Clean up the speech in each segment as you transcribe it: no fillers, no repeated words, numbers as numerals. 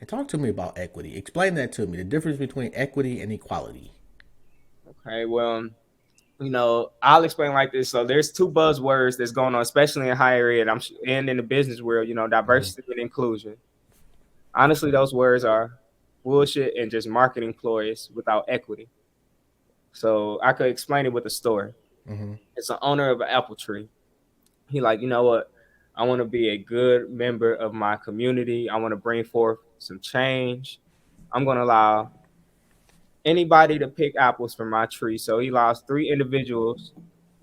And talk to me about equity. Explain that to me. The difference between equity and equality. Okay, well, I'll explain like this. So there's two buzzwords that's going on, especially in higher ed, and in the business world. Hmm. Diversity and inclusion. Honestly, those words are bullshit and just marketing ploys without equity. So I could explain it with a story. Hmm. It's an owner of an apple tree. He like, you know what? I want to be a good member of my community. I want to bring forth some change. I'm going to allow anybody to pick apples from my tree. So he allows three individuals.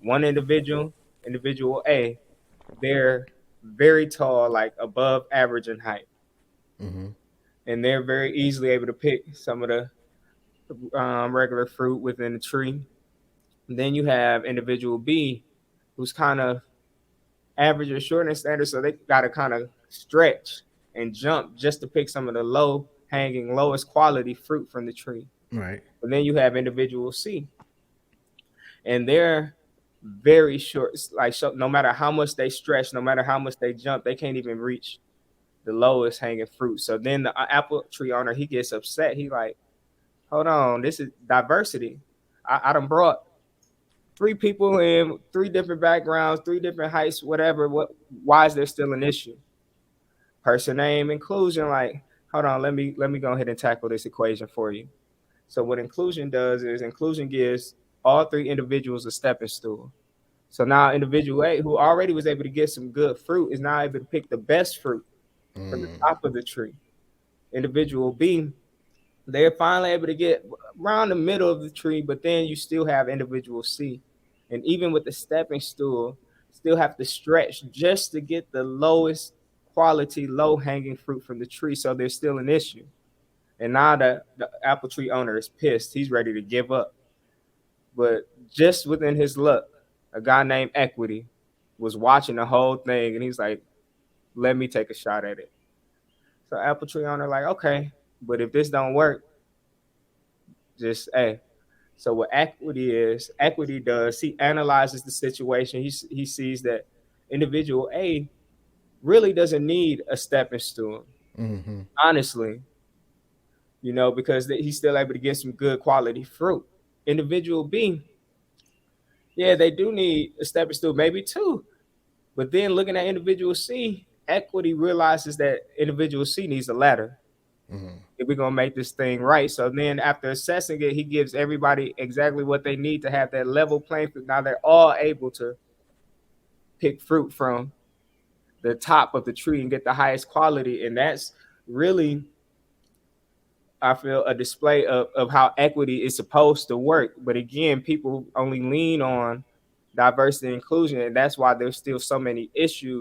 One individual A, they're very tall, like above average in height, Hmm. and they're very easily able to pick some of the regular fruit within the tree. And then you have individual B, who's kind of average or short in standard, so they got to kind of stretch and jump just to pick some of the low hanging, lowest quality fruit from the tree. Right. But then you have individual C, and they're very short. Like, so no matter how much they stretch, no matter how much they jump, they can't even reach the lowest hanging fruit. So then the apple tree owner, he gets upset. He like, hold on, this is diversity. I done brought three people in three different backgrounds, three different heights, whatever. Why is there still an issue? Person name inclusion, like, hold on, let me go ahead and tackle this equation for you. So what inclusion does is inclusion gives all three individuals a stepping stool. So now individual A, who already was able to get some good fruit, is now able to pick the best fruit from the Mm. top of the tree. Individual B, they're finally able to get around the middle of the tree, but then you still have individual C. And even with the stepping stool, still have to stretch just to get the lowest quality, low hanging fruit from the tree. So there's still an issue. And now the apple tree owner is pissed. He's ready to give up. But just within his luck, a guy named Equity was watching the whole thing, and he's like, let me take a shot at it. So apple tree owner like, okay, but if this don't work, just hey. So what equity does, he analyzes the situation. He sees that individual A really doesn't need a stepping stool, Mm-hmm. honestly, because he's still able to get some good quality fruit. Individual B, yeah, they do need a stepping stool, maybe two. But then looking at individual C, equity realizes that individual C needs a ladder Mm-hmm. if we're gonna make this thing right. So then after assessing it, he gives everybody exactly what they need to have that level playing field. Now they're all able to pick fruit from the top of the tree and get the highest quality. And that's really, I feel, a display of how equity is supposed to work. But again, people only lean on diversity and inclusion, and that's why there's still so many issues